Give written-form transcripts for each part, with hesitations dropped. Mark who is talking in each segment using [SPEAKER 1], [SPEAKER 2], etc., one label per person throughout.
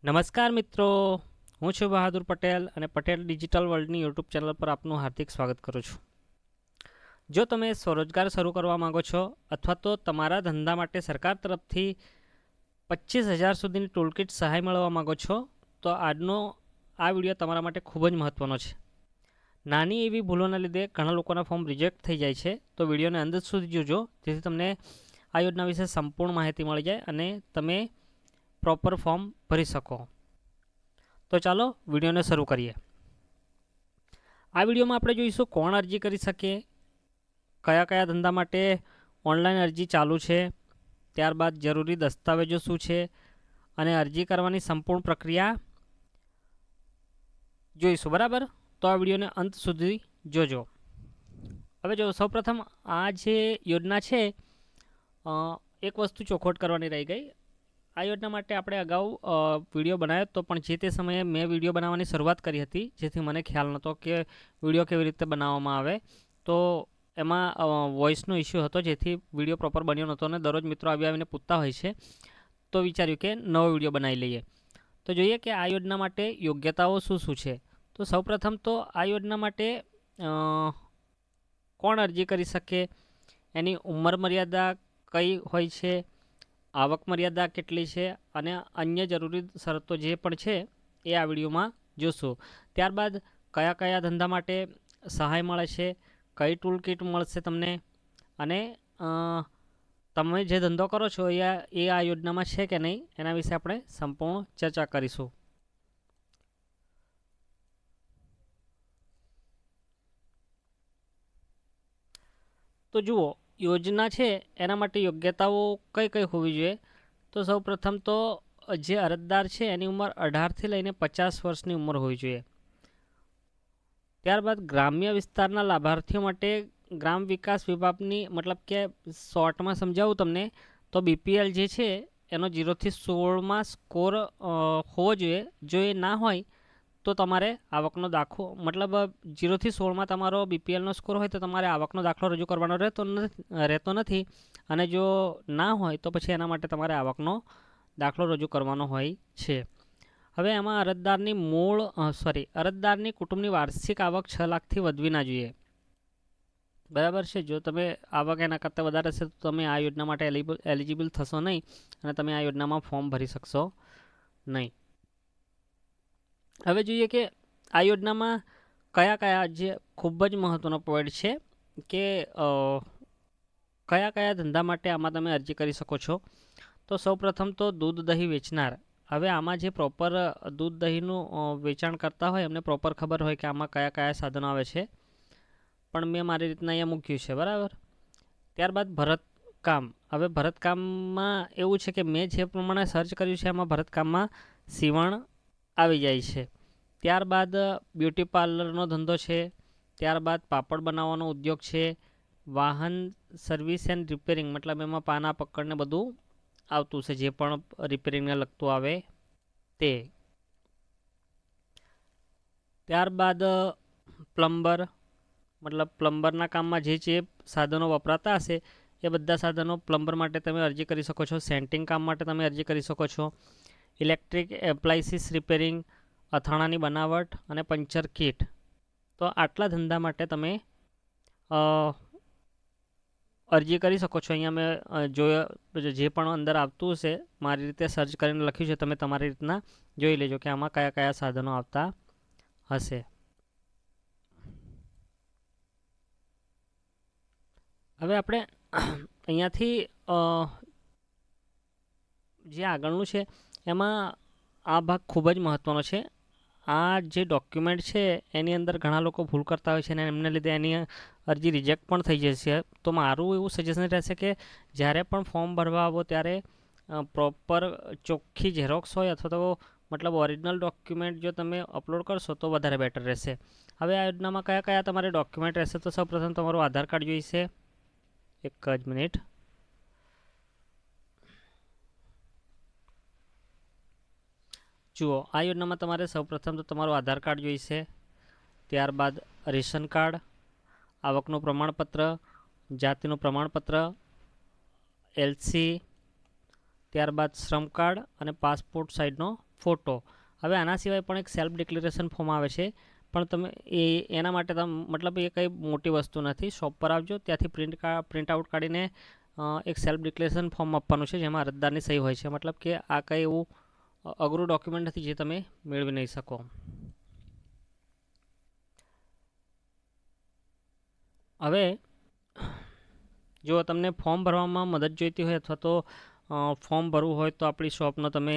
[SPEAKER 1] નમસ્કાર મિત્રો, હું છું બહાદુર પટેલ અને પટેલ ડિજિટલ વર્લ્ડની યુટ્યુબ ચેનલ પર આપનું હાર્દિક સ્વાગત કરું છું. જો તમે સ્વરોજગાર શરૂ કરવા માંગો છો અથવા તો તમારા ધંધા માટે સરકાર તરફથી 25,000 સુધીની ટૂલકિટ સહાય મેળવવા માંગો છો તો આજનો આ વિડીયો તમારા માટે ખૂબ જ મહત્ત્વનો છે. નાની એવી ભૂલોના લીધે ઘણા લોકોના ફોર્મ રિજેક્ટ થઈ જાય છે, તો વિડીયોને અંત સુધી જોજો જેથી તમને આ યોજના વિશે સંપૂર્ણ માહિતી મળી જાય અને તમે પ્રોપર ફોર્મ ભરી શકો. તો ચાલો વિડીયોને શરૂ કરીએ. આ વિડીયોમાં આપણે જોઈશું કોણ અરજી કરી શકે, કયા કયા ધંધા માટે ઓનલાઈન અરજી ચાલુ છે, ત્યારબાદ જરૂરી દસ્તાવેજો શું છે અને અરજી કરવાની સંપૂર્ણ પ્રક્રિયા જોઈશું. બરાબર, તો આ વિડીયોને અંત સુધી જોજો. હવે જો સૌપ્રથમ આ જે યોજના છે, એક વસ્તુ ચોખવટ કરવાની રહી ગઈ. આ યોજના માટે આપણે અગાઉ વિડીયો બનાવ્યો હતો, પણ જે તે સમયે મેં વિડીયો બનાવવાની શરૂઆત કરી હતી જેથી મને ખ્યાલ નહોતો કે વિડીયો કેવી રીતે બનાવવામાં આવે, તો એમાં વોઇસનો ઇસ્યુ હતો જેથી વિડીયો પ્રોપર બન્યો નહોતો અને દરરોજ મિત્રો આવીને પૂછતા હોય છે, તો વિચાર્યું કે નવો વિડીયો બનાવી લઈએ. તો જોઈએ કે આ યોજના માટે યોગ્યતાઓ શું શું છે. તો સૌપ્રથમ તો આ યોજના માટે કોણ અરજી કરી શકે, એની ઉંમર મર્યાદા કઈ હોય છે, આવક મર્યાદા કેટલી છે અને અન્ય જરૂરી શરતો જે પણ છે એ આ વિડીયોમાં જોશું. ત્યારબાદ કયા કયા ધંધા માટે સહાય મળે છે, કઈ ટૂલ કિટ મળશે તમને, અને તમે જે ધંધો કરો છો એ આ યોજનામાં છે કે નહીં એના વિશે આપણે સંપૂર્ણ ચર્ચા કરીશું. તો જુઓ, યોજના છે એના માટે યોગ્યતાઓ કઈ કઈ હોવી જોઈએ. તો સૌપ્રથમ તો જે અરજદાર છે એની ઉંમર 18થી લઈને 50 વર્ષની ઉંમર હોવી જોઈએ. ત્યારબાદ ગ્રામ્ય વિસ્તારના લાભાર્થીઓ માટે ગ્રામ વિકાસ વિભાગની, મતલબ કે શોર્ટમાં સમજાવું તમને તો BPL જે છે એનો 0થી 16માં સ્કોર હોવો જોઈએ. જો એ ના હોય તો તમારે આવકનો દાખલો, મતલબ 0થી 16માં તમારો BPLનો સ્કોર હોય તો તમારે આવકનો દાખલો રજૂ કરવાનો રહેતો નથી, અને જો ના હોય તો પછી એના માટે તમારે આવકનો દાખલો રજૂ કરવાનો હોય છે. હવે એમાં અરજદારની કુટુંબની વાર્ષિક આવક 6 લાખથી વધવી ના જોઈએ. બરાબર છે. જો તમે આવક એના કરતાં વધારે હશે તો તમે આ યોજના માટે એલિજિબલ થશો નહીં અને તમે આ યોજનામાં ફોર્મ ભરી શકશો નહીં. હવે જોઈએ કે આ યોજનામાં કયા કયા, જે ખૂબ જ મહત્ત્વનો પોઈન્ટ છે કે કયા કયા ધંધા માટે આમાં તમે અરજી કરી શકો છો. તો સૌપ્રથમ તો દૂધ દહીં વેચનાર. હવે આમાં જે પ્રોપર દૂધ દહીંનું વેચાણ કરતા હોય એમને પ્રોપર ખબર હોય કે આમાં કયા કયા સાધનો આવે છે, પણ મેં મારી રીતના અહીંયા મૂક્યું છે. બરાબર. ત્યારબાદ ભરતકામ. હવે ભરતકામમાં એવું છે કે મેં જે પ્રમાણે સર્ચ કર્યું છે એમાં ભરતકામમાં સીવણ આવી જાય છે. ત્યારબાદ બ્યુટી પાર્લરનો ધંધો છે. ત્યારબાદ પાપડ બનાવવાનો ઉદ્યોગ છે. વાહન સર્વિસ એન્ડ રિપેરિંગ, મતલબ એમાં પાના પકડને બધું આવતું છે, જે પણ રિપેરિંગને લગતું આવે તે. ત્યારબાદ પ્લમ્બર, મતલબ પ્લમ્બરના કામમાં જે સાધનો વપરાતા હશે એ બધા સાધનો પ્લમ્બર માટે તમે અરજી કરી શકો છો. સેન્ટિંગ કામ માટે તમે અરજી કરી શકો છો. ઇલેક્ટ્રિક એપ્લાયન્સીસ રિપેરિંગ, અથાણાની બનાવટ અને પંચર કિટ. તો આટલા ધંધા માટે તમે અરજી કરી શકો છો. અહીંયા મેં જોયો જે પણ અંદર આવતું હશે મારી રીતે સર્ચ કરીને લખ્યું છે, તમે તમારી રીતના જોઈ લેજો કે આમાં કયા કયા સાધનો આવતા હશે. હવે આપણે અહીંયાથી જે આગળનું છે એમાં આ ભાગ ખૂબ જ મહત્ત્વનો છે. આ જે ડોક્યુમેન્ટ છે એની અંદર ઘણા લોકો ભૂલ કરતા હોય છે અને એમને લીધે એની અરજી રિજેક્ટ પણ થઈ જશે. તો મારું એવું સજેશન રહેશે કે જ્યારે પણ ફોર્મ ભરવા આવો ત્યારે પ્રોપર ચોખ્ખી ઝેરોક્સ હોય અથવા તો મતલબ ઓરિજિનલ ડોક્યુમેન્ટ જો તમે અપલોડ કરશો તો વધારે બેટર રહેશે. હવે આ યોજનામાં કયા કયા તમારે ડોક્યુમેન્ટ રહેશે. તો સૌપ્રથમ તમારું આધાર કાર્ડ જોઈશે. એક જ મિનિટ. જુઓ, આ યોજનામાં તમારે સૌપ્રથમ તો તમારું આધાર કાર્ડ જોઈશે. ત્યારબાદ રેશન કાર્ડ, આવકનું પ્રમાણપત્ર, જાતિનું પ્રમાણપત્ર, LC, ત્યારબાદ શ્રમ કાર્ડ અને પાસપોર્ટ સાઇઝનો ફોટો. હવે આના સિવાય પણ એક સેલ્ફ ડિક્લેરેશન ફોર્મ આવે છે, પણ તમે એના માટે મતલબ એ કંઈ મોટી વસ્તુ નથી. શોપ પર આવજો, ત્યાંથી પ્રિન્ટ આઉટ કાઢીને એક સેલ્ફ ડિક્લેરેશન ફોર્મ આપવાનું છે, જેમાં અરજદારની સહી હોય છે. મતલબ કે આ કંઈ એવું અઘરું ડોક્યુમેન્ટ નથી જે તમે મેળવી નહીં શકો. હવે જો તમને ફોર્મ ભરવામાં મદદ જોઈતી હોય અથવા તો ફોર્મ ભરવું હોય તો આપણી શોપનો તમે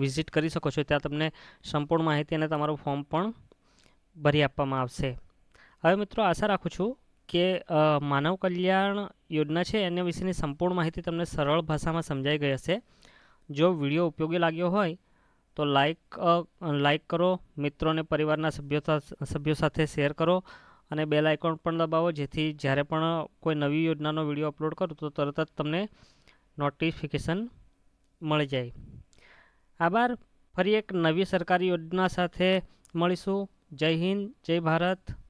[SPEAKER 1] વિઝિટ કરી શકો છો. ત્યાં તમને સંપૂર્ણ માહિતી અને તમારું ફોર્મ પણ ભરી આપવામાં આવશે. હવે મિત્રો, આશા રાખું છું કે માનવ કલ્યાણ યોજના છે એના વિશેની સંપૂર્ણ માહિતી તમને સરળ ભાષામાં સમજાઈ ગઈ હશે. જો વિડીયો ઉપયોગી લાગ્યો હોય તો લાઈક કરો, મિત્રો અને પરિવારના સભ્યો સાથે શેર કરો અને બેલ આઇકોન પણ દબાવો, જેથી જ્યારે પણ કોઈ નવી યોજનાનો વિડીયો અપલોડ કરું તો તરત જ તમને નોટિફિકેશન મળી જાય. આભાર. ફરી એક નવી સરકારી યોજના સાથે મળીશું. જય હિન્દ, જય ભારત,